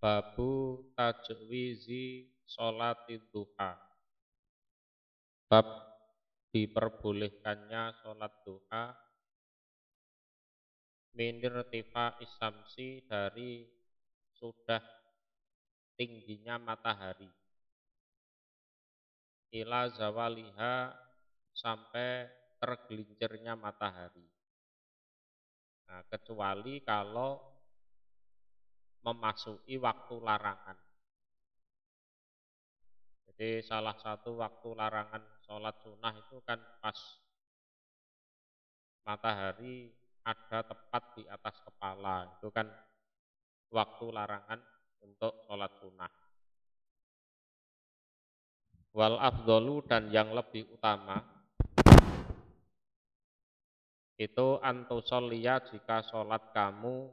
Babu tajwizi sholatid duha. Bab diperbolehkannya sholat duha min irtifa isamsi, dari sudah tingginya matahari, ila zawaliha, sampai tergelincirnya matahari. Nah, kecuali kalau memasuki waktu larangan. Jadi salah satu waktu larangan sholat sunnah itu kan pas matahari ada tepat di atas kepala. Itu kan waktu larangan untuk sholat sunnah. Wal afdolu, dan yang lebih utama itu antusolliya, jika sholat kamu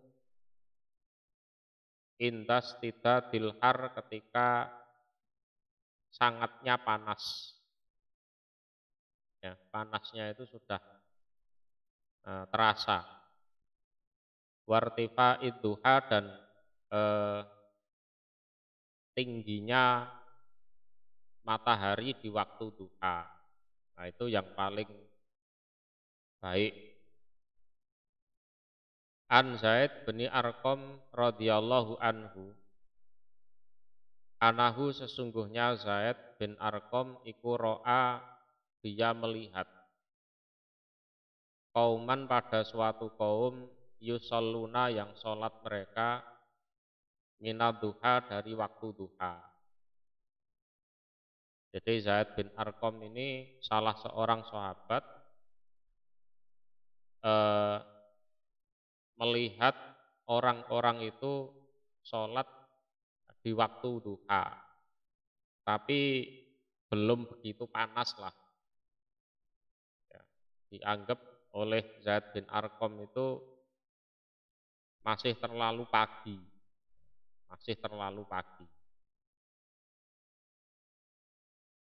indas tidak dilhar, ketika sangatnya panas. Ya, panasnya itu sudah terasa. Wartifa idduha, dan tingginya matahari di waktu duha. Nah, itu yang paling baik. An Zaid bin Arqam radhiyallahu anhu, anahu, sesungguhnya Zaid bin Arqam iku ro'a, dia melihat kauman, pada suatu kaum, yusalluna, yang sholat mereka minad duha, dari waktu duha. Jadi Zaid bin Arqam ini salah seorang sahabat melihat orang-orang itu sholat di waktu duha, tapi belum begitu panas lah. Ya, dianggap oleh Zaid bin Arqam itu masih terlalu pagi,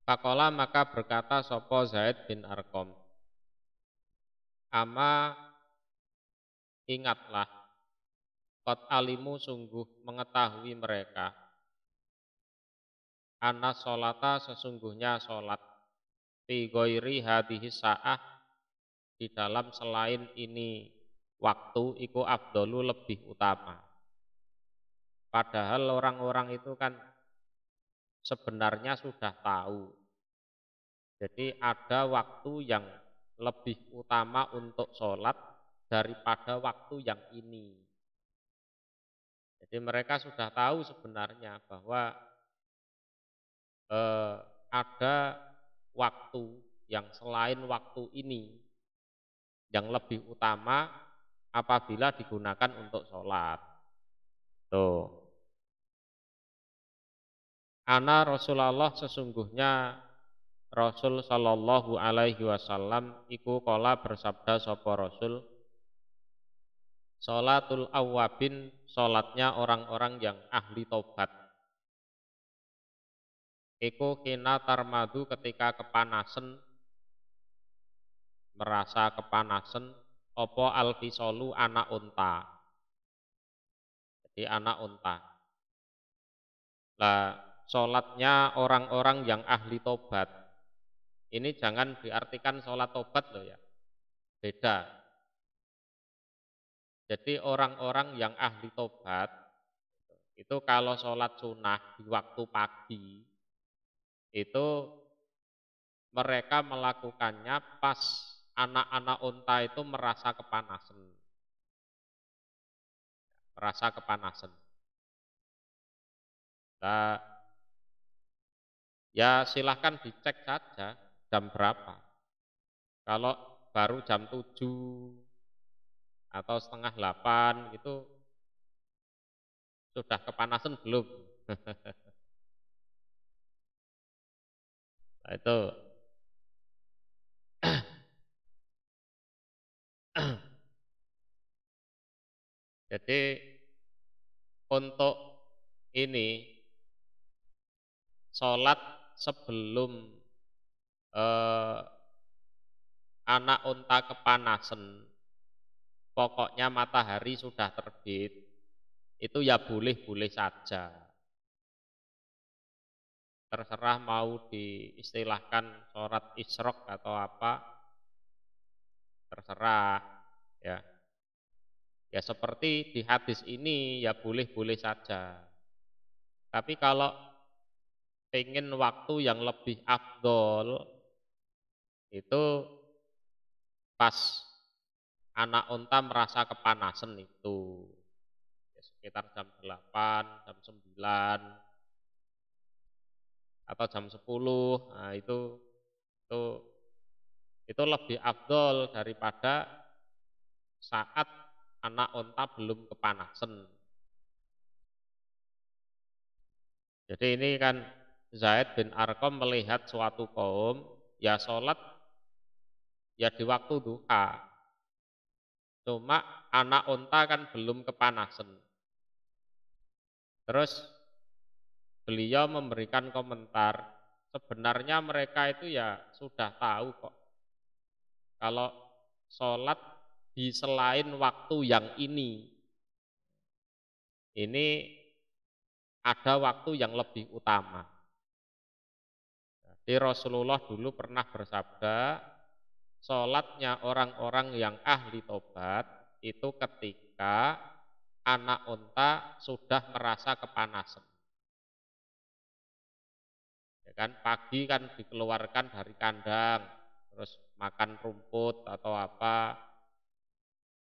Faqala, maka berkata sapa Zaid bin Arqam, ama ingatlah, qad alimu, sungguh mengetahui mereka, anna sholata, sesungguhnya sholat, fi ghairi hadhihi sa'ah, di dalam selain ini waktu, iku afdolu, lebih utama. Padahal orang-orang itu kan sebenarnya sudah tahu. Jadi ada waktu yang lebih utama untuk sholat daripada waktu yang ini. Jadi mereka sudah tahu sebenarnya bahwa ada waktu yang selain waktu ini yang lebih utama apabila digunakan untuk sholat. Tuh. Ana Rasulullah, sesungguhnya Rasul sallallahu alaihi wasallam iku qala, bersabda sapa Rasul, sholatul awwabin, sholatnya orang-orang yang ahli tobat, iku kina tarmadu, ketika kepanasan, merasa kepanasan, opo alfisolu, anak unta. Jadi anak unta. Lah, sholatnya orang-orang yang ahli tobat ini jangan diartikan sholat tobat loh ya, beda. Jadi orang-orang yang ahli tobat itu kalau sholat sunnah di waktu pagi itu mereka melakukannya pas anak-anak unta itu merasa kepanasan. Nah, ya silahkan dicek saja jam berapa. Kalau baru jam 7 atau setengah 8 itu sudah kepanasan belum? Nah, itu jadi untuk ini sholat sebelum anak unta kepanasan, pokoknya matahari sudah terbit, itu ya boleh-boleh saja. Terserah mau diistilahkan sholat isyraq atau apa, terserah ya. Ya seperti di hadis ini ya boleh-boleh saja. Tapi kalau pengen waktu yang lebih afdol itu pas anak unta merasa kepanasan itu ya, sekitar jam 8, jam 9 atau jam 10. Nah, itu itu lebih afdol daripada saat anak unta belum kepanasan. Jadi ini kan Zaid bin Arqam melihat suatu kaum ya sholat ya di waktu duha. Cuma anak unta kan belum kepanasan. Terus beliau memberikan komentar, sebenarnya mereka itu ya sudah tahu kok kalau sholat di selain waktu yang ini ada waktu yang lebih utama. Jadi Rasulullah dulu pernah bersabda, sholatnya orang-orang yang ahli tobat itu ketika anak unta sudah merasa kepanasan. Ya kan, pagi kan dikeluarkan dari kandang, terus makan rumput atau apa.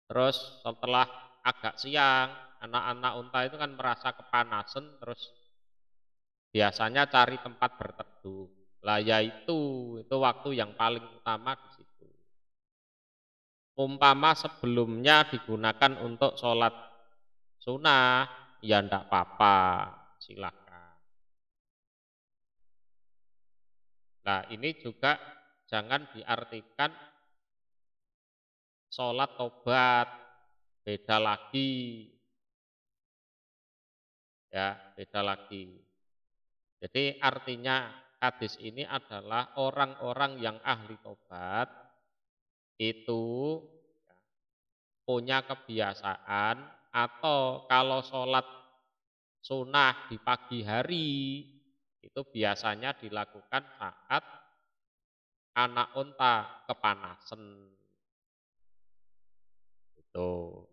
Terus setelah agak siang, anak-anak unta itu kan merasa kepanasan, terus biasanya cari tempat berteduh. Lah ya itu waktu yang paling utama di situ. Umpama sebelumnya digunakan untuk sholat sunnah, ya ndak apa-apa, silakan. Nah ini juga jangan diartikan sholat tobat, beda lagi. Ya, beda lagi. Jadi artinya hadis ini adalah orang-orang yang ahli tobat itu punya kebiasaan atau kalau sholat sunnah di pagi hari itu biasanya dilakukan saat anak unta kepanasan. Itu.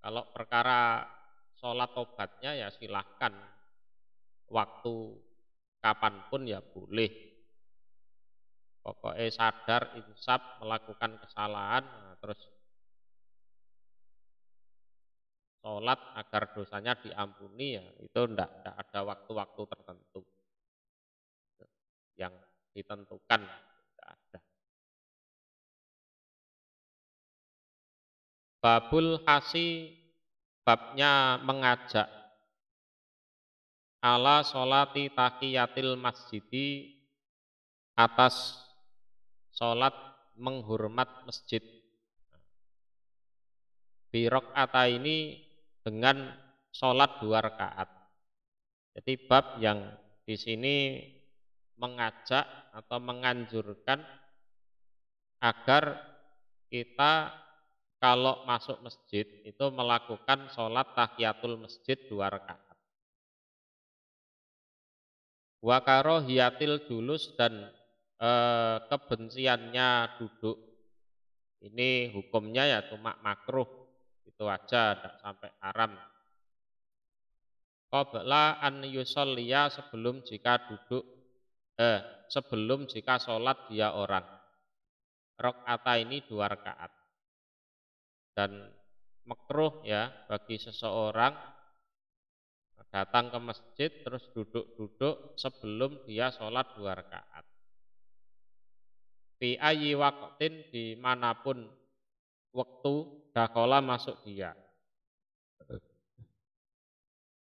Kalau perkara sholat tobatnya ya silahkan. Waktu kapanpun ya boleh. Pokoknya sadar, insaf, melakukan kesalahan, nah, terus sholat agar dosanya diampuni ya itu enggak ada waktu-waktu tertentu yang ditentukan, enggak ada. Babul hasi babnya mengajak ala sholati tahiyatil masjidi atas sholat menghormat masjid. Birok ata ini dengan sholat 2 rakaat. Jadi bab yang di sini mengajak atau menganjurkan agar kita kalau masuk masjid itu melakukan sholat tahiyatul masjid 2 rakaat. Wa karohiyatil julus dan kebenciannya duduk. Ini hukumnya ya cuma makruh, itu aja, tidak sampai haram. Qabla an yusolliya sebelum jika sholat dia orang. Rakaat ini 2 rakaat. Dan makruh ya bagi seseorang datang ke masjid terus duduk-duduk sebelum dia sholat 2 rakaat. Fi ayyi waqtin dimanapun waktu dakhala masuk dia.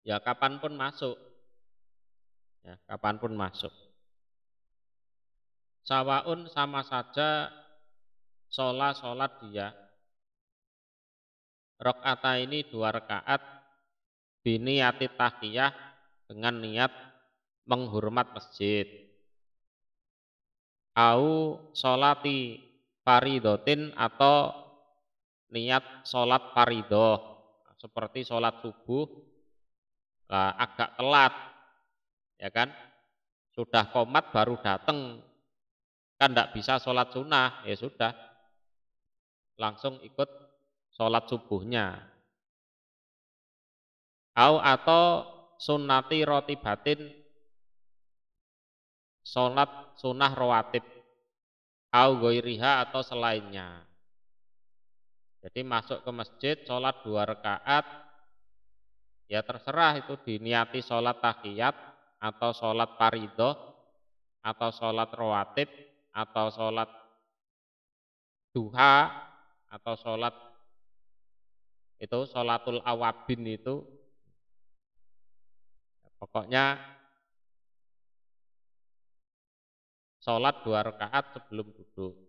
Ya kapanpun masuk. Ya kapanpun masuk. Sawaun sama saja sholat dia. Rakaat ini 2 rakaat biniyati tahiyah dengan niat menghormat masjid. Au sholati faridotin atau niat sholat fardhah seperti sholat subuh, agak telat, ya kan? Sudah qomat baru datang, kan tidak bisa sholat sunnah, ya sudah, langsung ikut sholat subuhnya. Atau sunnati rotibatin, sholat sunnah rawatib, goiriha atau selainnya. Jadi masuk ke masjid, sholat 2 rakaat, ya terserah itu diniati sholat tahiyat, atau sholat fardhah, atau sholat rawatib, atau sholat duha, atau sholat itu sholatul awabin itu, pokoknya sholat 2 rakaat sebelum duduk.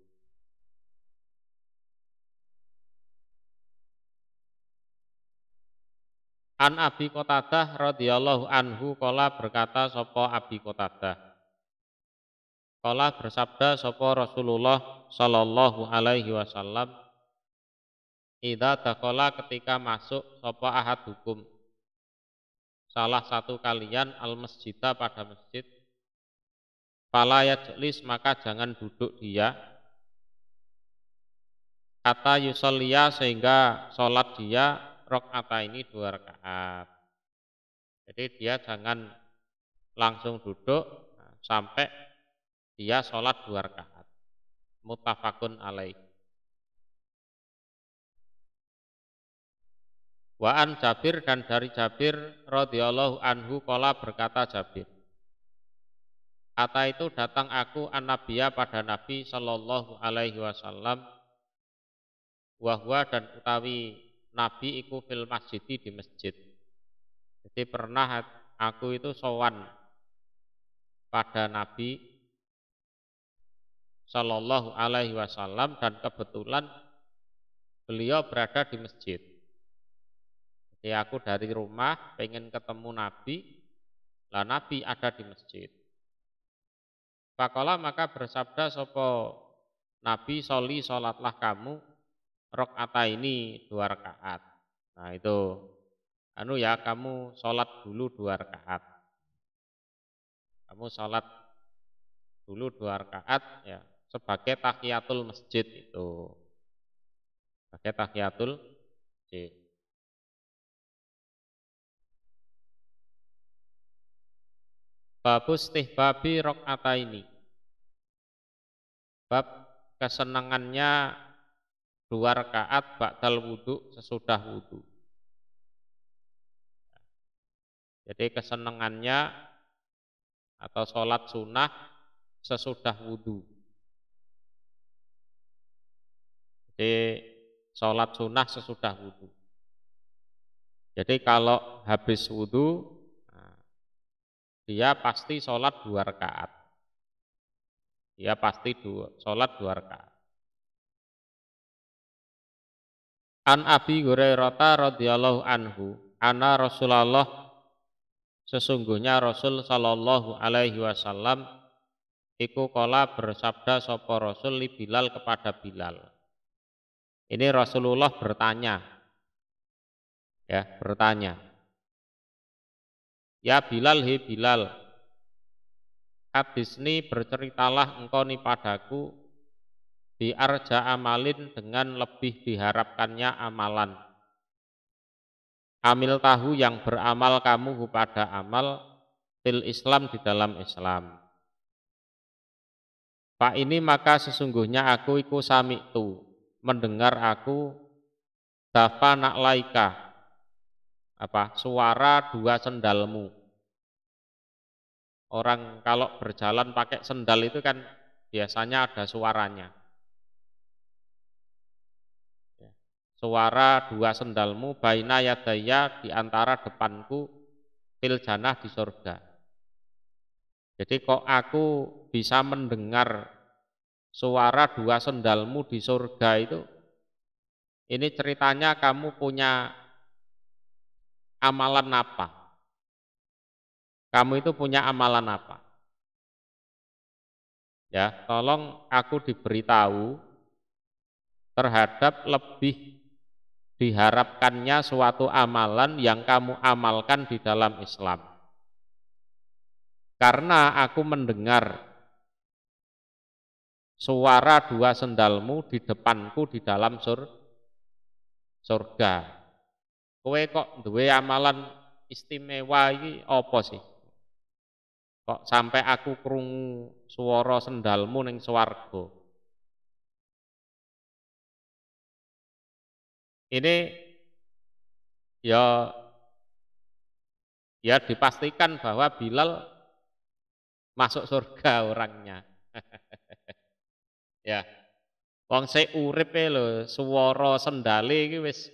An Abi Qatadah radhiyallahu anhu qala berkata sapa Abi Qatadah, qala bersabda sapa Rasulullah sallallahu alaihi wasallam, idza dakhala ketika masuk sapa ahadukum salah satu kalian al masjidah pada masjid, fala yajlis maka jangan duduk dia, kata yusolliya sehingga sholat dia rakaat ini 2 rakaat. Jadi dia jangan langsung duduk sampai dia sholat 2 rakaat. Muttafaqun alaih. Wa an Jabir, dan dari Jabir radhiyallahu anhu qala berkata Jabir, ata itu datang aku an-nabiyya pada Nabi sallallahu alaihi wasallam, wahwa dan utawi Nabi iku fil masjid di masjid. Jadi pernah aku itu sowan pada Nabi sallallahu alaihi wasallam dan kebetulan beliau berada di masjid. Jadi aku dari rumah pengen ketemu Nabi, lah Nabi ada di masjid. Faqala maka bersabda sapa Nabi, sholli sholatlah kamu rakaat ini 2 rakaat. Nah itu ya, kamu sholat dulu 2 rakaat. Kamu sholat dulu 2 rakaat ya, sebagai tahiyatul masjid itu. Sebagai tahiyatul masjid. Babus istihbabi rakaataini. Bab kesenangannya 2 rakaat ba'dal wudu, sesudah wudu. Jadi kesenangannya atau sholat sunnah sesudah wudu. Jadi sholat sunnah sesudah wudu. Jadi kalau habis wudu, dia pasti sholat 2 rakaat. Dia pasti sholat 2 rakaat. An Abi Hurairah radhiyallahu anhu, anna Rasulullah, sesungguhnya Rasul sallallahu alaihi wasallam iku qala bersabda sapa Rasul li Bilal kepada Bilal. Ini Rasulullah bertanya. Ya, bertanya. Ya Bilal, he Bilal, hadisni berceritalah engkau ni padaku bi arja amalin, dengan lebih diharapkannya amalan. Amil tahu yang beramal kamu pada amal fil Islam, di dalam Islam. Pak ini maka sesungguhnya aku iku sami'tu, mendengar aku dafa naklaika, suara 2 sendalmu. Orang kalau berjalan pakai sendal itu kan biasanya ada suaranya. Suara 2 sendalmu baina yadaya, di antara depanku, fil jannah, di surga. Jadi kok aku bisa mendengar suara 2 sendalmu di surga itu, ini ceritanya kamu punya amalan apa? Kamu itu punya amalan apa? Ya, tolong aku diberitahu terhadap lebih diharapkannya suatu amalan yang kamu amalkan di dalam Islam. Karena aku mendengar suara dua sendalmu di depanku di dalam surga. Kowe kok duwe amalan istimewa iki apa sih? Kok sampai aku krungu swara sendalmu ning swarga. Ini ya dipastikan bahwa Bilal masuk surga orangnya. Ya. Wong sik urip e lho, swara sendale iki wis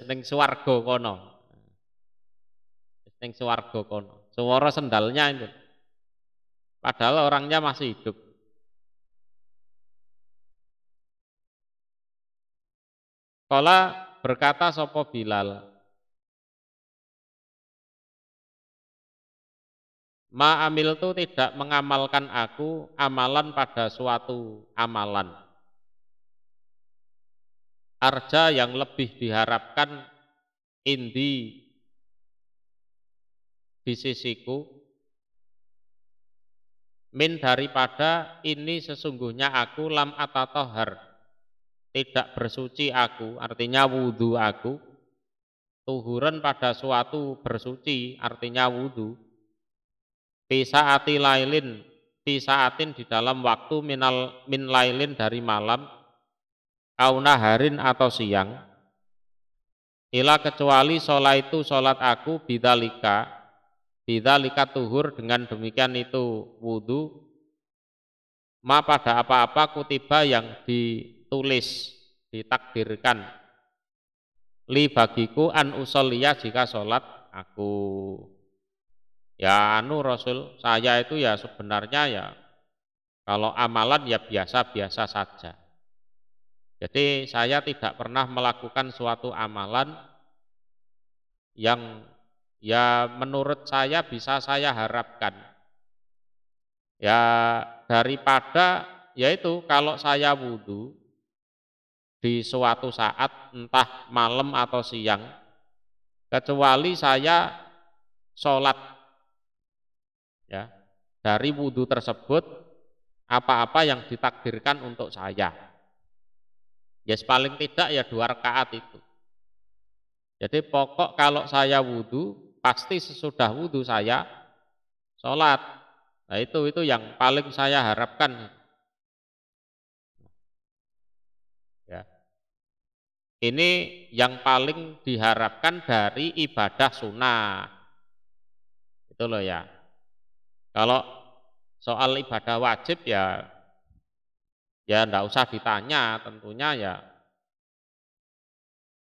ning swarga kono. Wis ning swarga kono. Swara sendalnya itu. Padahal orangnya masih hidup. Kala berkata sapa Bilal, ma amil itu tidak mengamalkan aku amalan pada suatu amalan. Arja yang lebih diharapkan indi di sisiku min daripada ini sesungguhnya aku lam atatohar tidak bersuci aku, artinya wudhu aku, tuhuran pada suatu bersuci, artinya wudhu, pisaati lailin, pisaatin di dalam waktu min lailin dari malam, au naharin atau siang, ila kecuali sholat itu sholat aku bidalika tuhur dengan demikian itu wudhu, ma pada apa-apa kutiba yang ditulis, ditakdirkan, li bagiku an usolliya jika sholat aku. Ya Rasul, saya itu ya sebenarnya ya kalau amalan ya biasa-biasa saja. Jadi saya tidak pernah melakukan suatu amalan yang ya menurut saya bisa saya harapkan. Ya daripada yaitu kalau saya wudhu di suatu saat entah malam atau siang, kecuali saya sholat ya, dari wudhu tersebut apa-apa yang ditakdirkan untuk saya. Ya paling tidak ya 2 rakaat itu. Jadi pokok kalau saya wudhu, pasti sesudah wudhu saya sholat. Nah itu yang paling saya harapkan. Ya. Ini yang paling diharapkan dari ibadah sunnah. Itu loh ya. Kalau soal ibadah wajib ya enggak usah ditanya, tentunya ya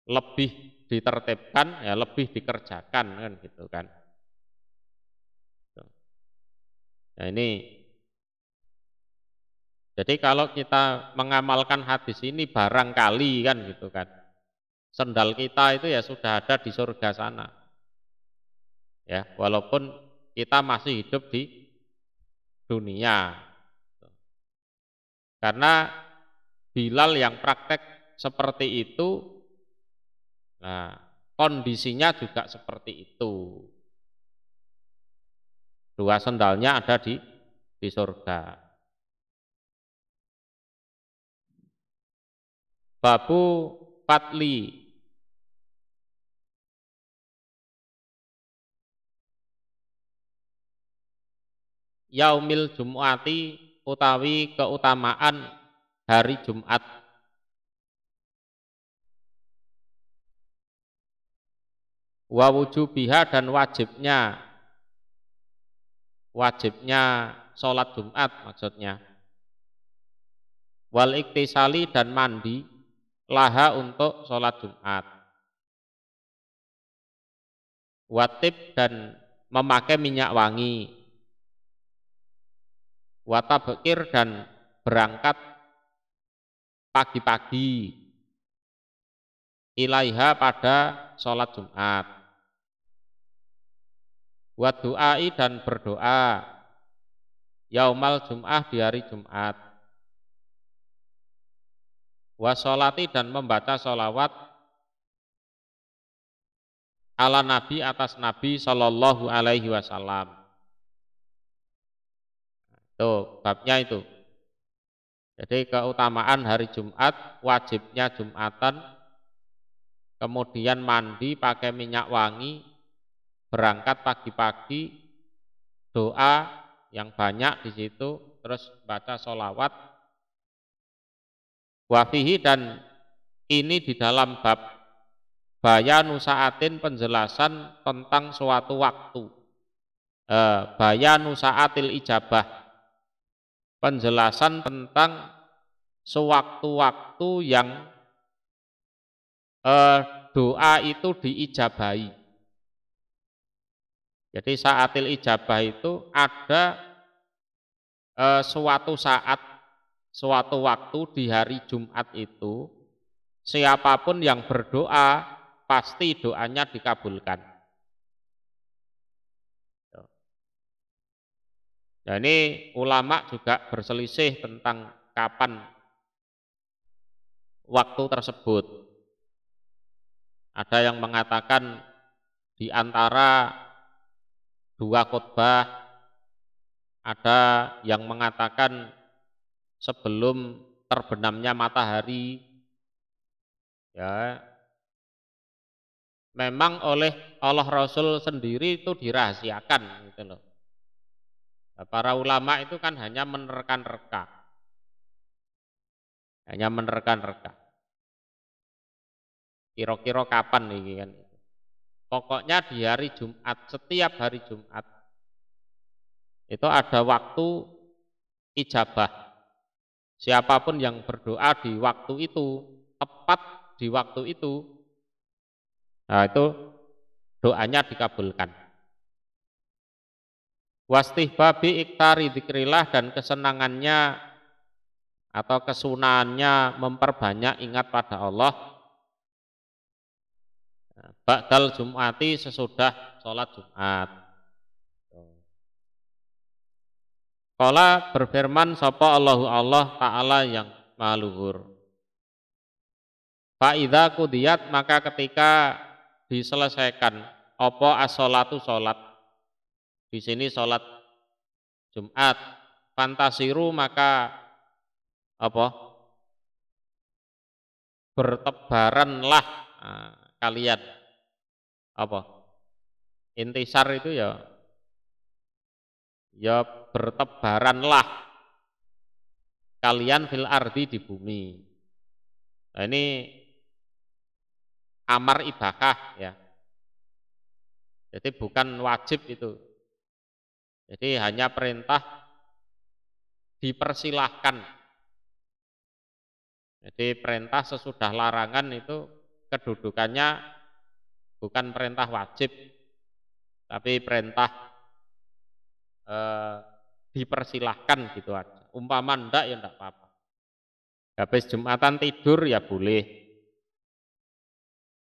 lebih ditertibkan, ya lebih dikerjakan kan gitu kan. Nah ini, jadi kalau kita mengamalkan hadis ini barangkali kan gitu kan, sendal kita itu ya sudah ada di surga sana. Ya, walaupun kita masih hidup di dunia. Karena Bilal yang praktek seperti itu, nah kondisinya juga seperti itu. 2 sendalnya ada di surga. Babu Patli yaumil Jum'ati utawi keutamaan hari Jumat. Wa wujubiha dan wajibnya sholat Jumat maksudnya. Wal iktisali dan mandi laha untuk sholat Jumat. Watib dan memakai minyak wangi. Watabekir dan berangkat pagi-pagi ilaiha pada sholat Jumat. Wadu'ai dan berdoa yaumal Jum'ah di hari Jumat. Wasolati dan membaca sholawat ala Nabi atas Nabi Shallallahu Alaihi Wasallam. Tuh babnya itu. Jadi keutamaan hari Jumat, wajibnya Jumatan, kemudian mandi pakai minyak wangi, berangkat pagi-pagi, doa yang banyak di situ, terus baca sholawat. Wafihi, dan ini di dalam bab bayanu saatin, penjelasan tentang suatu waktu. Bayanu saatil ijabah, penjelasan tentang sewaktu-waktu yang doa itu diijabahi. Jadi saatil ijabah itu ada suatu saat, suatu waktu di hari Jumat itu, siapapun yang berdoa pasti doanya dikabulkan. Nah, ini ulama juga berselisih tentang kapan waktu tersebut. Ada yang mengatakan di antara dua khutbah, ada yang mengatakan sebelum terbenamnya matahari. Ya, memang oleh Allah Rasul sendiri itu dirahasiakan gitu loh. Nah, para ulama itu kan hanya menerka-nerka. Hanya menerka-nerka. Kira-kira kapan nih kan. Pokoknya di hari Jumat, setiap hari Jumat itu ada waktu ijabah. Siapapun yang berdoa di waktu itu, tepat di waktu itu, nah itu doanya dikabulkan. Wastihbabi iktari dzikrillah, dan kesenangannya atau kesunahannya memperbanyak ingat pada Allah ba'dal Jum'ati, sesudah sholat Jumat. Qala, berfirman sapa Allahu Allah Ta'ala yang maha luhur. Fa idza qudiyat, maka ketika diselesaikan apa as-sholatu, sholat. Di sini sholat Jumat. Fantasiru, maka apa? Bertebaranlah kalian. Apa? Intisar itu ya bertebaranlah kalian fil ardi, di bumi. Nah, ini amar ibahah ya. Jadi bukan wajib itu. Jadi hanya perintah, dipersilahkan. Jadi perintah sesudah larangan itu kedudukannya bukan perintah wajib, tapi perintah dipersilahkan gitu aja. Umpama ndak ya ndak apa-apa. Habis Jumatan tidur ya boleh.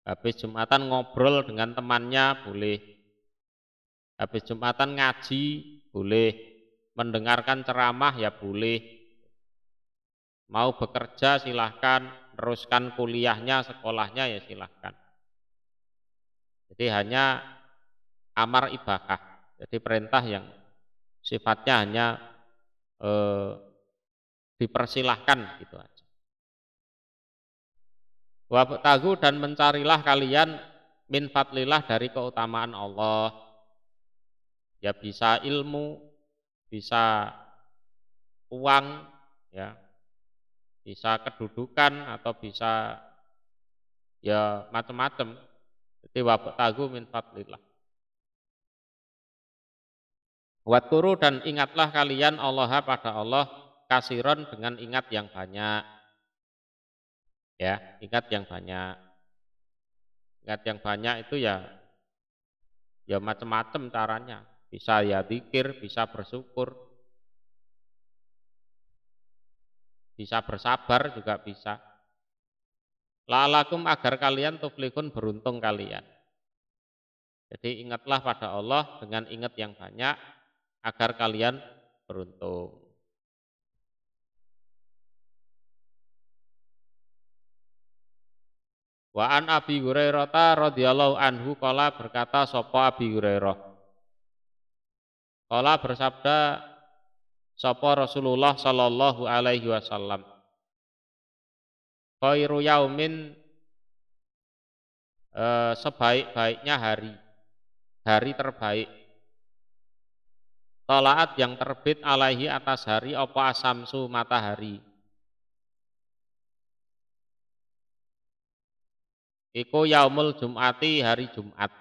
Habis Jumatan ngobrol dengan temannya boleh. Habis Jumatan ngaji boleh. Mendengarkan ceramah ya boleh. Mau bekerja silahkan, teruskan kuliahnya, sekolahnya ya silahkan. Jadi hanya amar ibahah. Jadi perintah yang sifatnya hanya dipersilahkan gitu aja. Wabtagu, dan mencarilah kalian min fadlillah, dari keutamaan Allah. Ya bisa ilmu, bisa uang, ya, bisa kedudukan, atau bisa ya macam-macam. Jadi wabtagu min fadlillah. Watkuru, dan ingatlah kalian Allah, pada Allah, kasiron, dengan ingat yang banyak. Ya, ingat yang banyak. Ingat yang banyak itu ya macam-macam caranya. Bisa ya zikir, bisa bersyukur, bisa bersabar juga bisa. La'alakum, agar kalian tuflihun, beruntung kalian. Jadi ingatlah pada Allah dengan ingat yang banyak agar kalian beruntung. Wa an Abi Hurairah radhiyallahu anhu qala berkata sapa Abi Hurairah. Qala bersabda sapa Rasulullah sallallahu alaihi wasallam. Khairu yaumin sebaik-baiknya hari terbaik. Tolaat yang terbit alaihi atas hari apa asamsu matahari. Iku yaumul jum'ati hari Jumat.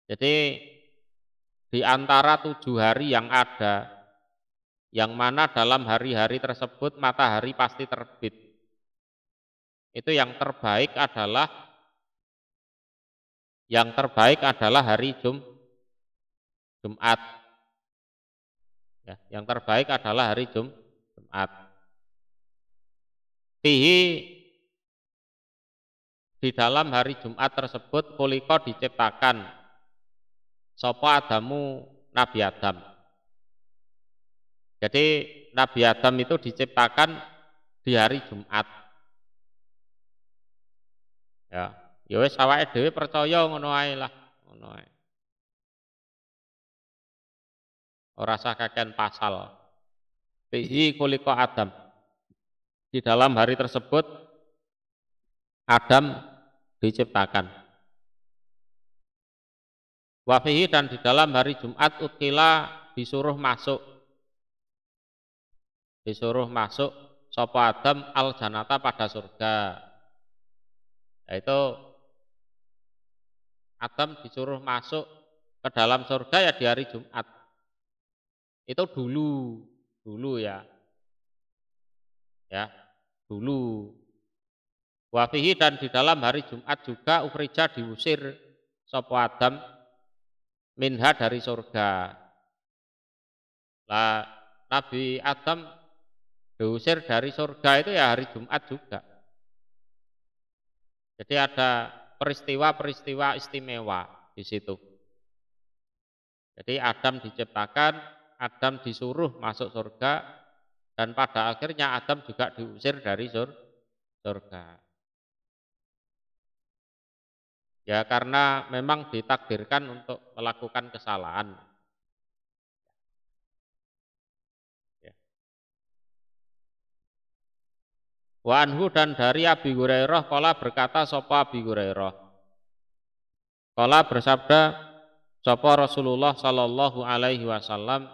Jadi di antara 7 hari yang ada, yang mana dalam hari-hari tersebut matahari pasti terbit. Itu yang terbaik adalah hari Jumat. Ya, yang terbaik adalah hari Jumat. Fihi di dalam hari Jumat tersebut kulika diciptakan sapa Adamu Nabi Adam. Jadi Nabi Adam itu diciptakan di hari Jumat. Ya wis awake dhewe percaya ngono ae lah, ngono ae. Ora usah kakean pasal. Fihi kulika Adam. Di dalam hari tersebut Adam diciptakan. Wa fihi dan di dalam hari Jumat utkila disuruh masuk sapa Adam al janata pada surga. Yaitu Adam disuruh masuk ke dalam surga ya di hari Jumat. Itu dulu ya. Ya, dulu. Wa fihi dan di dalam hari Jumat juga ukhrija diusir sapa Adam minha dari surga. Lah Nabi Adam diusir dari surga itu ya hari Jumat juga. Jadi ada peristiwa-peristiwa istimewa di situ. Jadi Adam diciptakan, Adam disuruh masuk surga, dan pada akhirnya Adam juga diusir dari surga. Ya karena memang ditakdirkan untuk melakukan kesalahan. Ya. Wa anhu dan dari Abi Hurairah qala berkata sapa Abi Hurairah. Qala bersabda sapa Rasulullah sallallahu alaihi wasallam,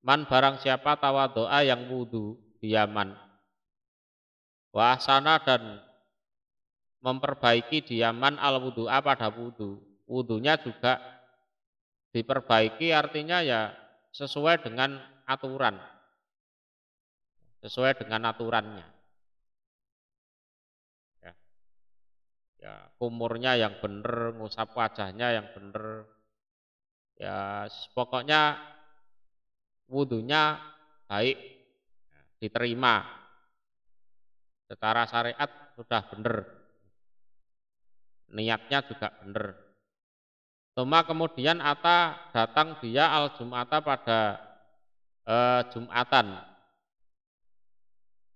man barang siapa tawadhu'a yang wudu di Yaman. Wa ahsana dan memperbaiki di Yaman al wudu'a pada wudu. Wudunya juga diperbaiki artinya ya sesuai dengan aturan. Sesuai dengan aturannya. Ya, kumurnya yang benar, ngusap wajahnya yang benar. Ya, pokoknya wudunya baik, diterima. Secara syariat sudah benar. Niatnya juga benar. Tuma kemudian datang dia al Jum'ata pada Jum'atan.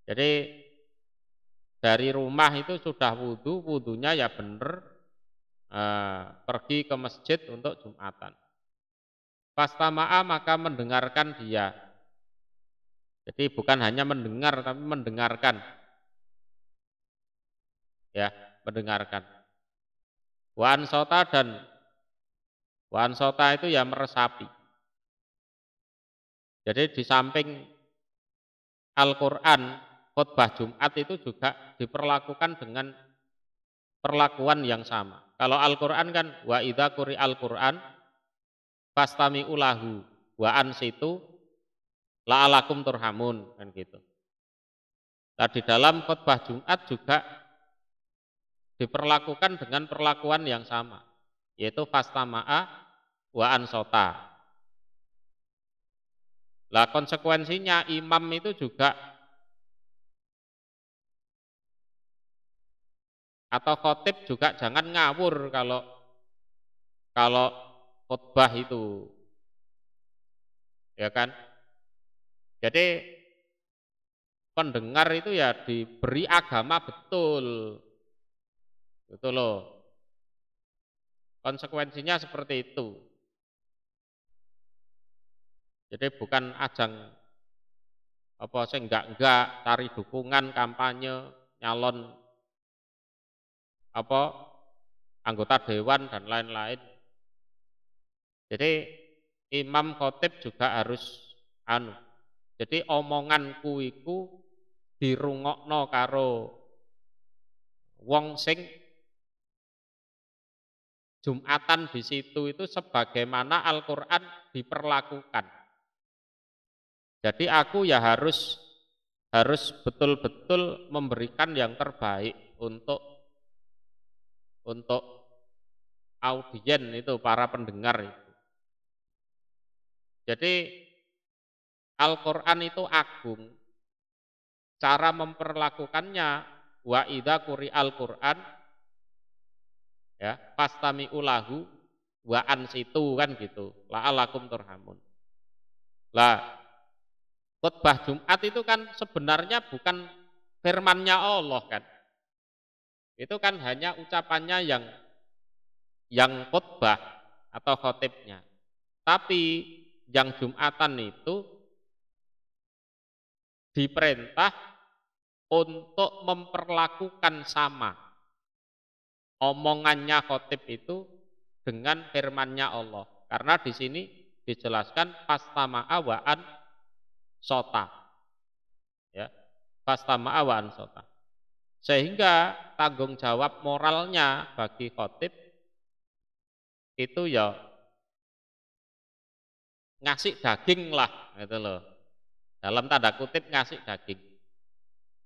Jadi dari rumah itu sudah wudunya ya benar, pergi ke masjid untuk Jum'atan. Fastama'a maka mendengarkan dia. Jadi bukan hanya mendengar tapi mendengarkan. Ya, mendengarkan. Wa ansota itu ya meresapi. Jadi di samping Al-Qur'an, khutbah Jumat itu juga diperlakukan dengan perlakuan yang sama. Kalau Al-Qur'an kan wa idza quri'al Qur'an fastami'u lahu wa ansitu la'alakum turhamun kan gitu. Nah, di dalam khutbah Jumat juga diperlakukan dengan perlakuan yang sama, yaitu fastama'a wa ansota. Lah konsekuensinya imam itu juga atau khotib juga jangan ngawur kalau khutbah itu. Ya kan? Jadi pendengar itu ya diberi agama betul. Itu loh. Konsekuensinya seperti itu. Jadi bukan ajang apa sih enggak cari dukungan kampanye nyalon apa anggota dewan dan lain-lain. Jadi imam khotib juga harus jadi omonganku iku dirungokno karo wong sing Jumatan di situ itu sebagaimana Al-Qur'an diperlakukan. Jadi aku ya harus betul-betul memberikan yang terbaik untuk audien itu, para pendengar itu. Jadi Al-Qur'an itu agung. Cara memperlakukannya wa idza quri'al Qur'an ya, fastami'u lahu wa ansitu kan gitu. La'alakum turhamun. Lah, khutbah Jumat itu kan sebenarnya bukan firman-Nya Allah kan. Itu kan hanya ucapannya yang khutbah atau khotibnya. Tapi yang Jumatan itu diperintah untuk memperlakukan sama omongannya khotib itu dengan firman-Nya Allah. Karena di sini dijelaskan fastama'a wa an sota. Ya, fastama'a wa an sota. Sehingga tanggung jawab moralnya bagi khotib itu ya ngasih daging lah gitu loh. Dalam tanda kutip ngasih daging.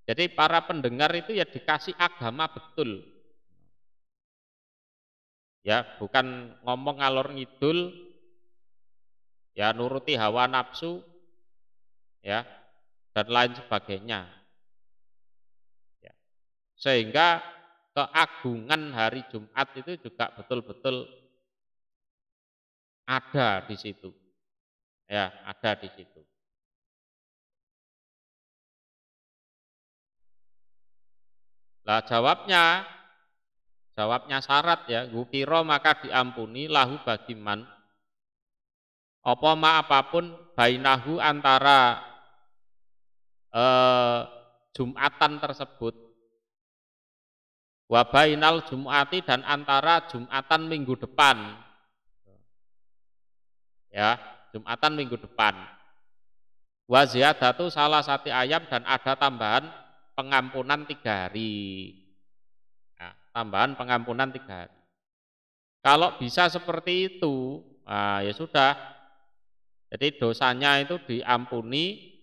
Jadi para pendengar itu ya dikasih agama betul. Ya, bukan ngomong ngalor ngidul, ya nuruti hawa nafsu, ya, dan lain sebagainya. Ya. Sehingga keagungan hari Jumat itu juga betul-betul ada di situ. Ya, ada di situ. Lah jawabnya syarat ya, gufiro maka diampuni lahu bagiman apa ma apapun bainahu antara Jumatan tersebut wa bainal Jum'ati dan antara Jumatan minggu depan. Ya, Jumatan minggu depan. Wa ziyadatu salah satu ayam dan ada tambahan pengampunan 3 hari. Nah, tambahan pengampunan 3 hari. Kalau bisa seperti itu, nah ya sudah. Jadi dosanya itu diampuni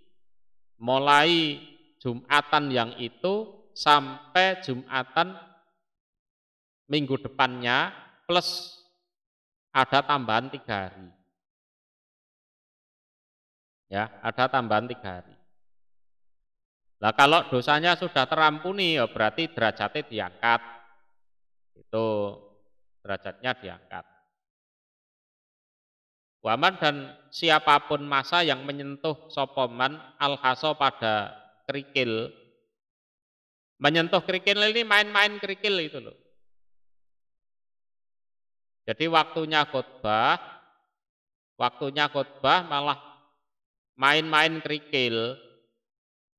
mulai Jumatan yang itu sampai Jumatan minggu depannya plus ada tambahan 3 hari. Ya, ada tambahan 3 hari. Nah, kalau dosanya sudah terampuni ya berarti derajatnya diangkat. Itu derajatnya diangkat. Waman dan siapapun masa yang menyentuh sopoman al-haso pada kerikil. Menyentuh kerikil ini main-main kerikil itu loh. Jadi waktunya khotbah malah main-main kerikil.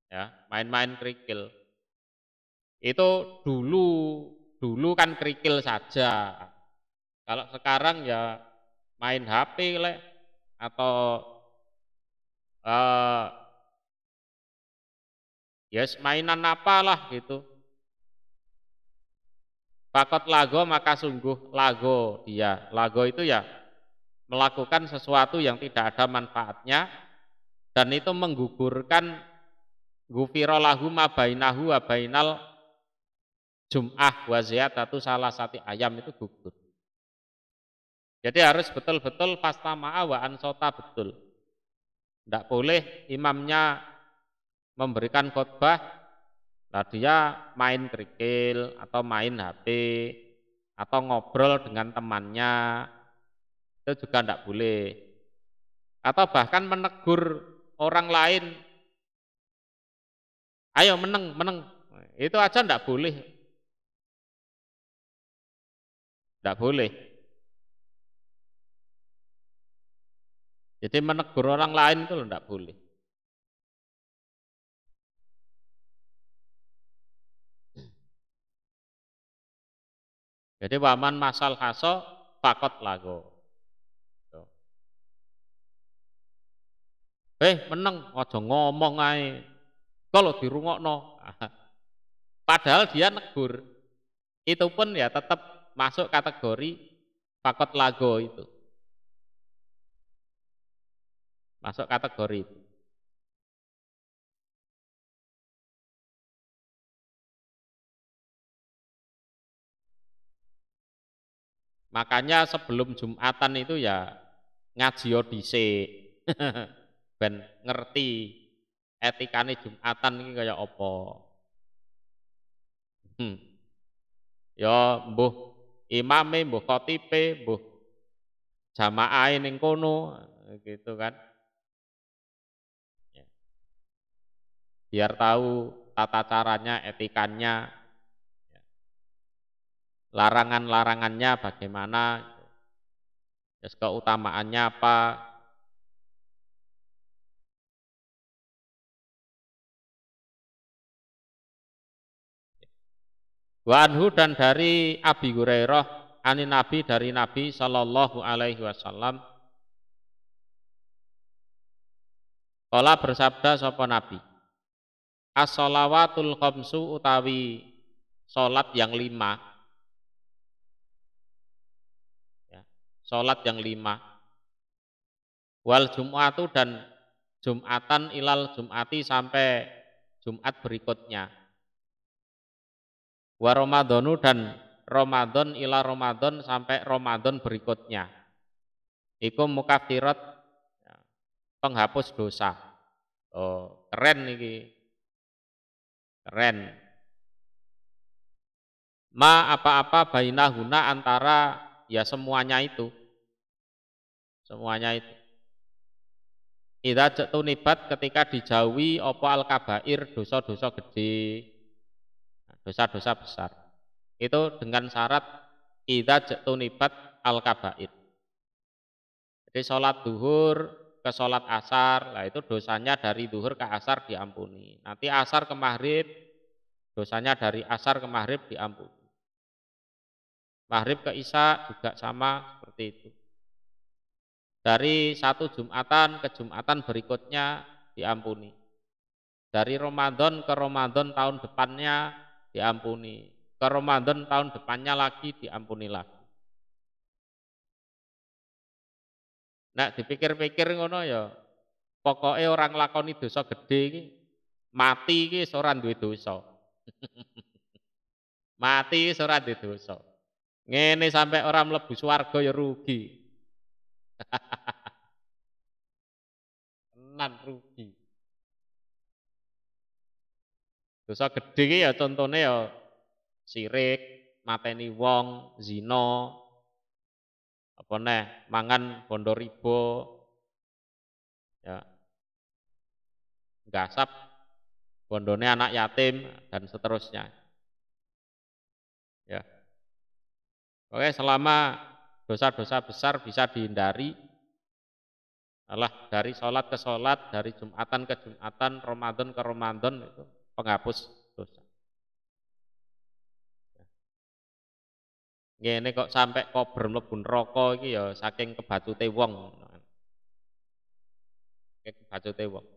Ya, main-main kerikil. Itu dulu kan kerikil saja. Kalau sekarang ya main HP lek atau yes mainan apalah gitu. Fakot lago maka sungguh lago dia. Lago itu ya melakukan sesuatu yang tidak ada manfaatnya dan itu menggugurkan gufiro lahu ma bainahu wa bainal Jum'ah wa ziyadatu salah satu ayam itu gugur. Jadi harus betul-betul fastama'a wa ansota betul. Tidak boleh imamnya memberikan khotbah, nah dia main kerikil atau main HP atau ngobrol dengan temannya, itu juga tidak boleh. Atau bahkan menegur orang lain, ayo meneng, itu aja tidak boleh. Tidak boleh. Jadi menegur orang lain itu tidak boleh. Jadi waman masal haso fakot lago. Meneng aja ngomong ae. Kalau dirungokno. Padahal dia negur. Itu pun ya tetap masuk kategori fakot lago itu. Masuk kategori itu. Makanya sebelum Jumatan itu ya ngaji dhisik. Ben ngerti etikane Jumatan iki kaya apa. Ya mbuh imame, mbuh khotibe, mbuh jamaahe ning kono gitu kan. Ya. Biar tahu tata caranya, etikanya, larangan-larangannya bagaimana, terus keutamaannya apa. Wa anhu dan dari Abi Hurairah ani Nabi dari Nabi sallallahu alaihi wasallam qala bersabda sapa Nabi as-shalawatul khamsu utawi salat yang 5 ya, salat yang 5 wal jum'atu dan Jum'atan ilal Jum'ati sampai Jumat berikutnya wa Ramadhanu dan Ramadan ila Ramadan sampai Ramadan berikutnya. Iku mukaffirat penghapus dosa. Oh, keren niki. Keren. Ma apa-apa bainahuna antara ya semuanya itu. Semuanya itu. Idza jatunibat ketika dijauhi apa al-kabair dosa-dosa gede. Dosa-dosa besar. Itu dengan syarat idza jatunibat al-kabair. Jadi sholat duhur ke sholat asar, lah itu dosanya dari duhur ke asar diampuni. Nanti asar ke maghrib, dosanya dari asar ke maghrib diampuni. Maghrib ke isya juga sama seperti itu. Dari satu Jumatan ke Jumatan berikutnya diampuni. Dari Ramadan ke Ramadan tahun depannya diampuni. Ke Ramadan tahun depannya lagi diampuni lagi. Nah, dipikir-pikir ngono ya, pokoknya orang lakoni dosa gede iki mati iki ora duwe dosa. Mati iki ora duwe dosa. Ngene sampai orang mlebu swarga ya rugi. Tenan rugi. Dosa gede iki ya contone ya sirik, mateni wong, zina, apa neh, mangan bondo riba, ya, gasap bondone anak yatim dan seterusnya. Ya. Oke, selama dosa-dosa besar bisa dihindari, Allah dari sholat ke sholat, dari Jumatan ke Jumatan, Ramadan ke Ramadan itu penghapus dosa. Ngene kok sampai kober mlebu neraka iki ya saking kebacute wong. Kebacute wong.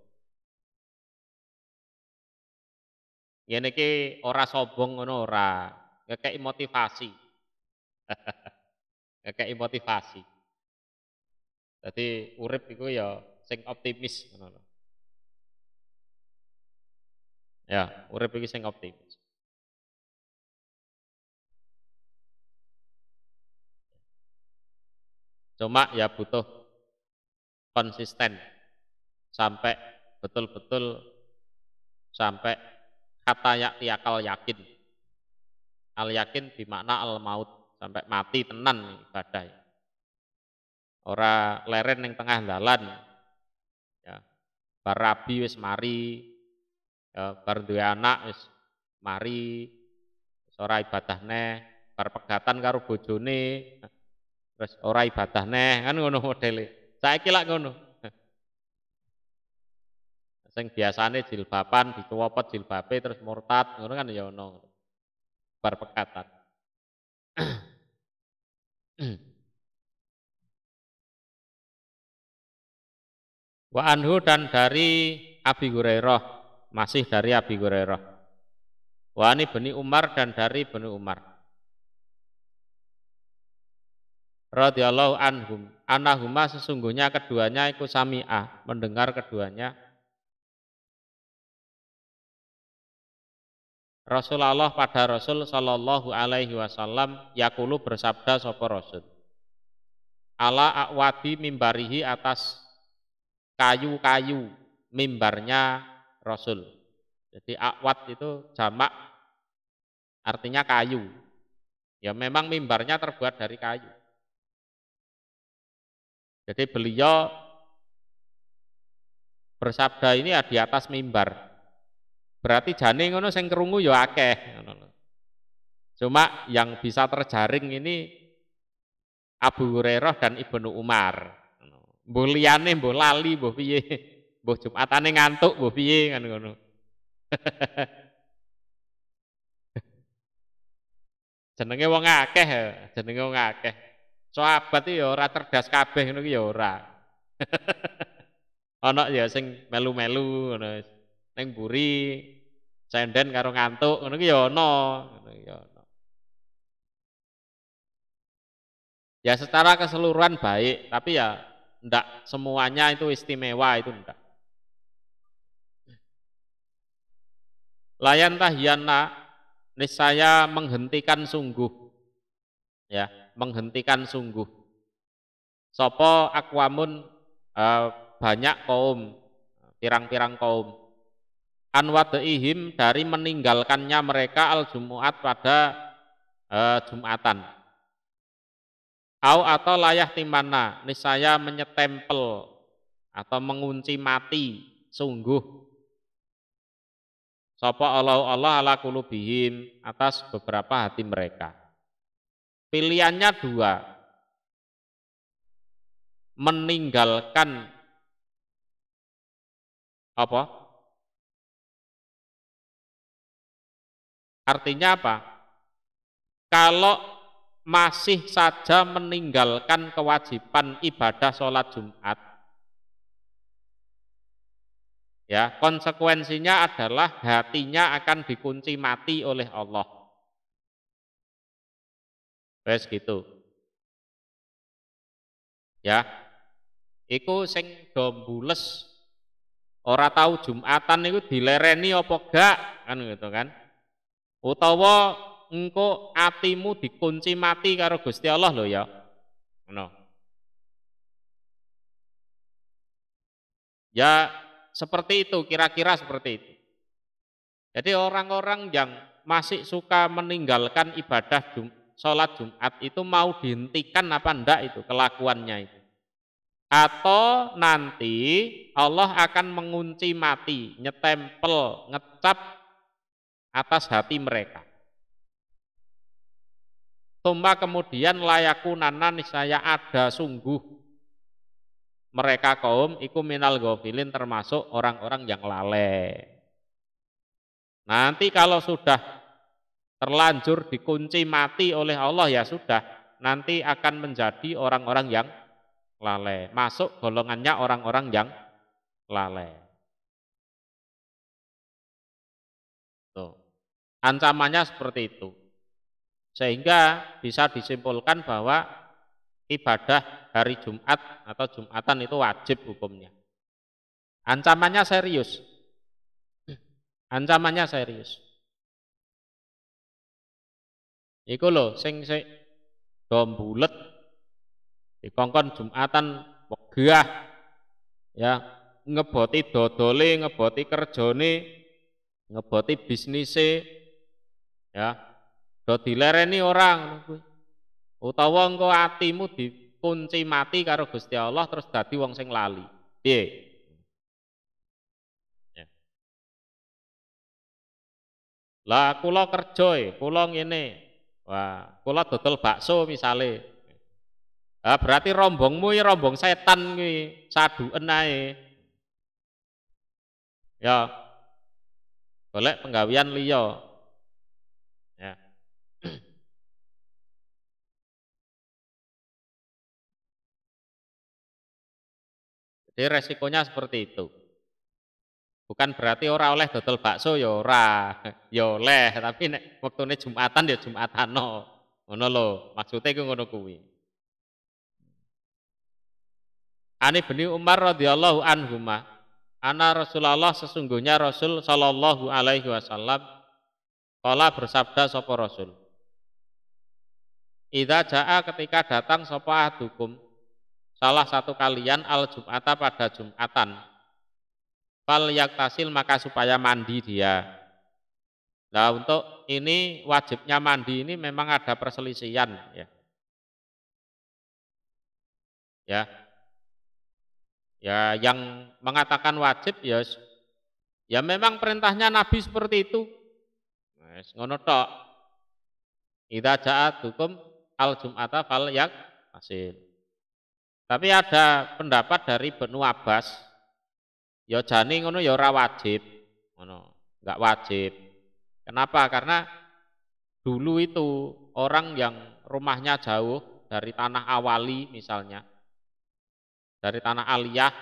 Ngene iki ora sombong ngono ora, ngekeki motivasi. Ngekeki motivasi. Jadi urip iku ya sing optimis ngono. Ya, urip iki sing optimis. Cuma ya butuh konsisten sampai betul-betul sampai kata yakal yakin. Al yakin bimakna al maut, sampai mati tenan ibadah. Ora leren ning tengah dalan. Ya. Bar rabi wis mari, ya, bar duwe anak wis mari, wis ora ibadah neh, bar pegatan karo bojone terus ora ibadah neh, kan ngono modele. Saiki lak ngono. Sing biasane jilbaban dicopot jilbabe terus murtad, ngono kan ya ono. Bar pegatan. Wa anhu dan dari Abi Hurairah, masih dari Abi Hurairah. Wa ani Bani Umar dan dari Bani Umar. Radhiyallahu anhum, anahuma sesungguhnya keduanya iku sami'ah, mendengar keduanya Rasulullah pada Rasul sallallahu alaihi wasallam yaqulu bersabda sapa Rasul. Ala akwadi mimbarihi atas kayu-kayu mimbarnya Rasul. Jadi akwad itu jamak artinya kayu. Ya memang mimbarnya terbuat dari kayu. Jadi beliau bersabda ini ya di atas mimbar. Berarti jane ngono sing krungu ya akeh. Cuma yang bisa terjaring ini Abu Hurairah dan Ibnu Umar. Mbuh liyane mbuh lali mbuh piye. Mbuh Jumatane ngantuk mbuh piye kan ngono. Jenenge wong akeh, jenenge wong akeh. Sahabat iki ya ora cerdas kabeh ngono ki ya ora. Ana ya sing melu-melu ngono. Ning mburi senden karo ngantuk ngono ki ya ana, ngono ya ana. Ya secara keseluruhan baik, tapi ya ndak semuanya itu istimewa itu ndak. Layan tahyana niscaya menghentikan sungguh ya, menghentikan sungguh. Sopo akwamun banyak kaum, pirang-pirang kaum. Anwadeihim dari meninggalkannya mereka al-Jumu'at pada Jumatan. Au atau layah timana, niscaya menyetempel atau mengunci mati sungguh sapa Allah ala kulubihim atas beberapa hati mereka. Pilihannya dua, meninggalkan apa? Artinya apa? Kalau masih saja meninggalkan kewajiban ibadah sholat Jumat, ya konsekuensinya adalah hatinya akan dikunci mati oleh Allah. Wes gitu. Ya, iku sing dombules ora tahu Jumatan itu dilereni apa gak kan gitu kan? Utawa engko atimu dikunci mati karo Gusti Allah lho ya. Ngono. Ya seperti itu, kira-kira seperti itu. Jadi orang-orang yang masih suka meninggalkan ibadah sholat Jumat itu mau dihentikan apa enggak itu kelakuannya itu. Atau nanti Allah akan mengunci mati, nyetempel, ngecap atas hati mereka. Tumma kemudian layakunana niscaya ada sungguh mereka kaum iku minal ghafilin termasuk orang-orang yang lalai. Nanti kalau sudah terlanjur dikunci mati oleh Allah ya sudah, nanti akan menjadi orang-orang yang lalai, masuk golongannya orang-orang yang lalai. Tuh. Ancamannya seperti itu. Sehingga bisa disimpulkan bahwa ibadah hari Jumat atau Jumatan itu wajib hukumnya. Ancamannya serius. Ancamannya serius. Iku lho sing dom bulet dikongkon Jumatan wegah ya ngeboti dodole, ngeboti kerjane, ngeboti bisnise ya do dilereni orang utawa engko atimu dikunci mati karo Gusti Allah terus dadi wong sing lali. Piye? Ya. Lah kula kerja kula ngene. Wah, kula dodol bakso misale. Berarti rombongmu ya rombong setan kuwi, saduken ae. Ya, golek penggawean liya. Ya. Jadi resikonya seperti itu. Bukan berarti ora oleh dodol bakso ya ora, ya oleh, tapi nek wektune Jumatan ya Jumatano. Ngono lho, maksude iku ngono kuwi. Ani bin Umar radhiyallahu anhuma, ana Rasulullah sesungguhnya Rasul sallallahu alaihi wasallam qala bersabda sapa Rasul. Idza jaa ketika datang sapa ahadukum salah satu kalian al Jum'ata pada Jumatan. Fal yaktasil maka supaya mandi dia. Nah, untuk ini wajibnya mandi ini memang ada perselisihan ya. Ya. Ya, yang mengatakan wajib ya ya memang perintahnya Nabi seperti itu. Wes ngono tok. Idza ja'atukum al-jum'ata fal yaktasil. Tapi ada pendapat dari Ibnu Abbas, ya jane ngono ya ora wajib, ngono, enggak wajib. Kenapa? Karena dulu itu orang yang rumahnya jauh dari tanah awali misalnya, dari tanah aliyah,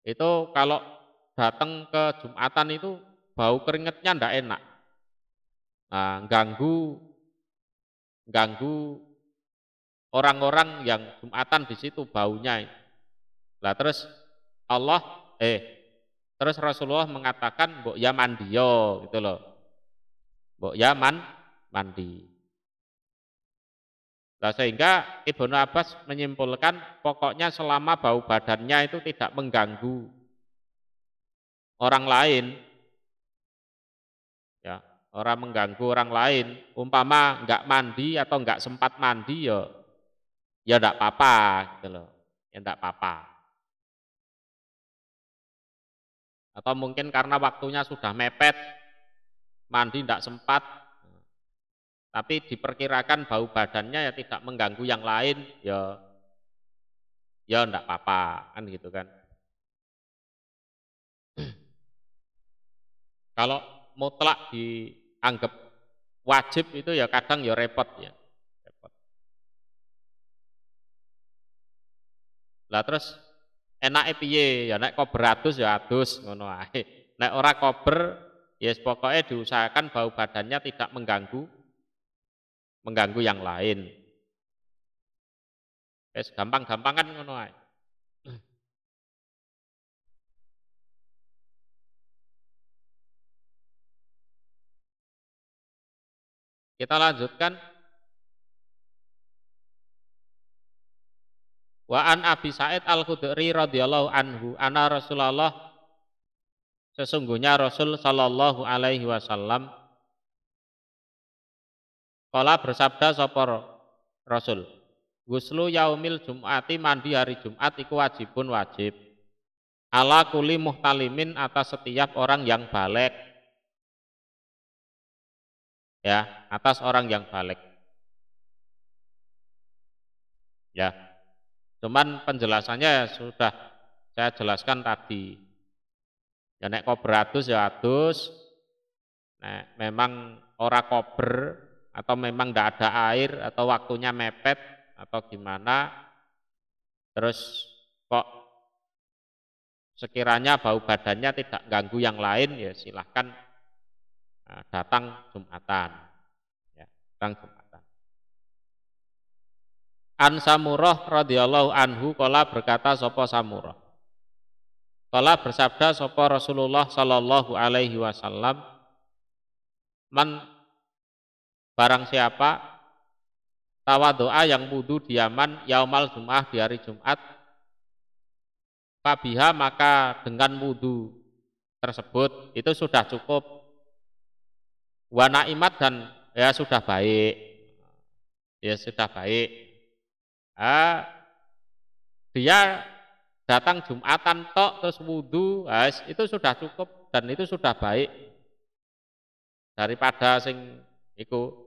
itu kalau datang ke Jumatan itu bau keringetnya ndak enak. Nah, ganggu orang-orang yang Jumatan di situ baunya. Lah terus Allah terus Rasulullah mengatakan mbok ya mandiyo gitu loh. Mbok ya mandi. Nah, sehingga Ibnu Abbas menyimpulkan pokoknya selama bau badannya itu tidak mengganggu orang lain, ya, orang mengganggu orang lain, umpama enggak mandi atau enggak sempat mandi ya enggak apa-apa gitu loh, ya enggak apa-apa. Atau mungkin karena waktunya sudah mepet, mandi enggak sempat, tapi diperkirakan bau badannya ya tidak mengganggu yang lain, ya enggak apa-apa, kan gitu kan. Kalau mutlak dianggap wajib itu ya kadang ya repot ya. Repot. Lah terus enake piye? Ya nek kober adus ya adus ngono ae. Nek ora kober ya pokoknya diusahakan bau badannya tidak mengganggu yang lain. Wis gampang-gampang kan ngono ae. Kita lanjutkan. Wa an Abi Sa'id Al-Khudri radhiyallahu anhu anna Rasulullah sesungguhnya Rasul sallallahu alaihi wasallam qala bersabda sapa Rasul. Guslu yaumil Jum'ati mandi hari Jumat iku wajibun wajib. Ala kuli muhtalimin atas setiap orang yang balik. Ya, atas orang yang balik. Ya. Cuman penjelasannya sudah saya jelaskan tadi. Ya nek kober adus ya adus. Nek memang ora kober atau memang tidak ada air atau waktunya mepet atau gimana, terus kok sekiranya bau badannya tidak ganggu yang lain ya silahkan datang Jumatan, ya, datang Jumatan. An Samurah radhiyallahu anhu qala berkata sapa Samurah. Qala bersabda sapa Rasulullah sallallahu alaihi wasallam, man barang siapa tawadhu'a yang wudu diaman yaumal Jum'ah di hari Jumat, fabiha maka dengan wudu tersebut itu sudah cukup. Wa na'imat dan ya sudah baik. Ya sudah baik. Dia datang Jumatan tok terus wudu, itu sudah cukup dan itu sudah baik. Daripada sing iku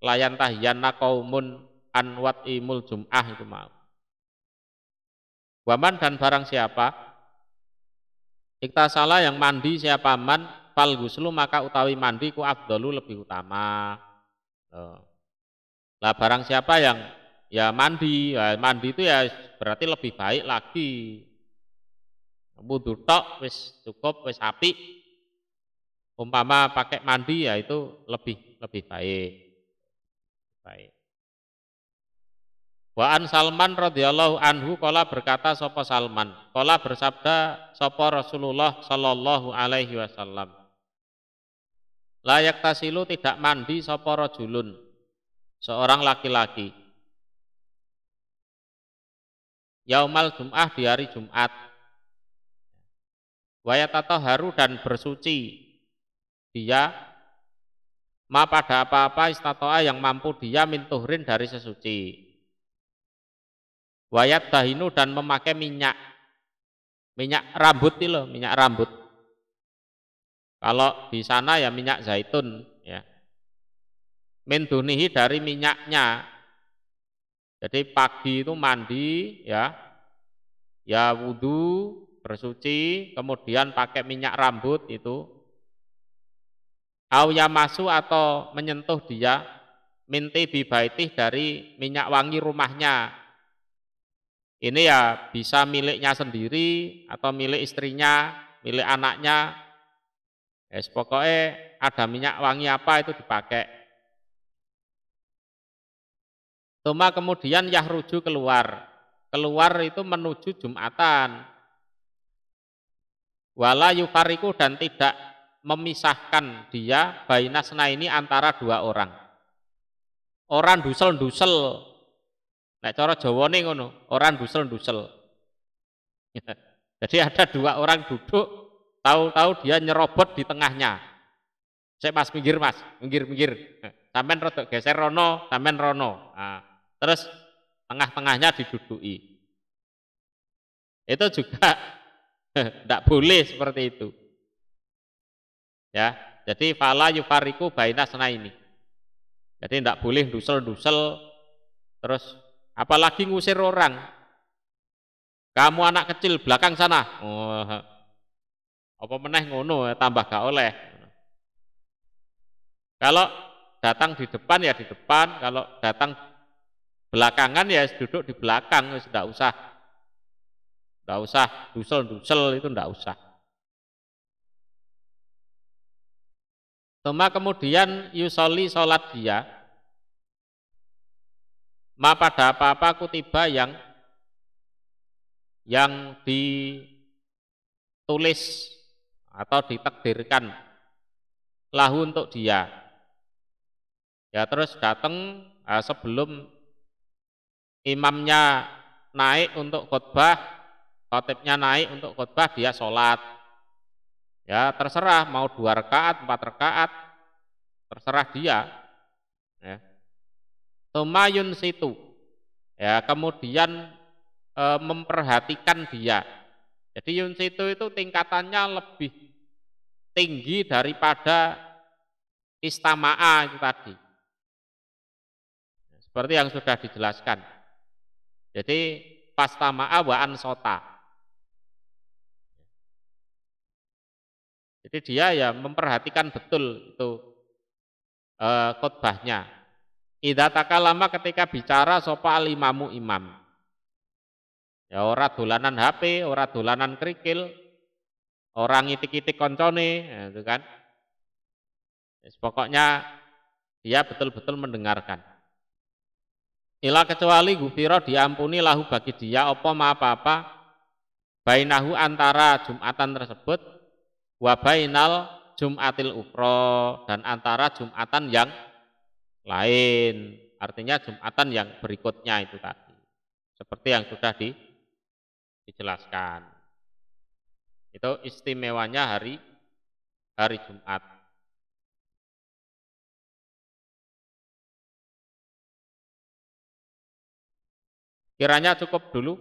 layan tahiyanna qaumun an wat'imul jum'ah itu mau. Waman dan barang siapa iktasala yang mandi siapa man fal guslu maka utawi mandi ku afdalu lebih utama. Lah barang siapa yang ya mandi, ya mandi itu ya berarti lebih baik lagi. Wudu tok wis cukup wis apik. Umpama pakai mandi ya itu lebih baik. Baik. Wa an Salman radhiyallahu anhu qala berkata sapa Salman, qala bersabda sapa Rasulullah sallallahu alaihi wasallam. Layak tasilu tidak mandi sapa rajulun, seorang laki-laki. Yaumal Jum'ah di hari Jumat. Wa yatataharu dan bersuci dia ma pada apa-apa istatoa yang mampu dia min tuhrin dari sesuci. Wayat dahinu dan memakai minyak rambut itu loh, minyak rambut. Kalau di sana ya minyak zaitun ya. Min dunihi dari minyaknya. Jadi pagi itu mandi ya wudu bersuci kemudian pakai minyak rambut itu. Au yamasu atau menyentuh dia minti bibaitih dari minyak wangi rumahnya. Ini ya bisa miliknya sendiri atau milik istrinya, milik anaknya. Pokoknya ada minyak wangi apa itu dipakai. Tuma kemudian yahruju keluar. Keluar itu menuju Jumatan. Wala yufariku dan tidak memisahkan dia bainasna ini antara dua orang. Orang dusel-dusel. Nek cara Jawane ngono, orang dusel-dusel. Jadi ada dua orang duduk, tahu-tahu dia nyerobot di tengahnya. Saya mas, minggir. Sampean rodok geser rono, sampean rono. Nah, terus tengah-tengahnya diduduki. Itu juga tidak boleh seperti itu. Ya, jadi fala yufariku bainasna ini. Jadi tidak boleh dusel-dusel terus apalagi ngusir orang. Kamu anak kecil belakang sana. Oh, apa meneh ngono tambah gak oleh. Kalau datang di depan ya di depan, kalau datang belakangan ya duduk di belakang, tidak usah dusel-dusel itu tidak usah. Tuma kemudian yusoli sholat dia, ma pada apa-apa kutiba yang ditulis atau ditakdirkan lahu untuk dia. Ya terus datang sebelum imamnya naik untuk khutbah, khatibnya naik untuk khutbah, dia sholat. Ya terserah mau 2 rakaat, 4 rakaat, terserah dia. Ya. Tumayun situ. Ya kemudian memperhatikan dia. Jadi yunsitu itu tingkatannya lebih tinggi daripada istama'a itu tadi. Seperti yang sudah dijelaskan. Jadi pastama'a wa ansota. Jadi dia ya memperhatikan betul itu khutbahnya. Idza takalama ketika bicara sapa alimamu imam. Ya ora dolanan HP, ora dolanan kerikil, orang itik-itik koncone, ya, itu kan. Pokoknya dia betul-betul mendengarkan. Ila kecuali gufiro diampuni lahu bagi dia apa bainahu antara Jumatan tersebut wa bainal Jumatil ukhra dan antara Jumatan yang lain. Artinya Jumatan yang berikutnya itu tadi. Seperti yang sudah dijelaskan. Itu istimewanya hari Jumat. Kiranya cukup dulu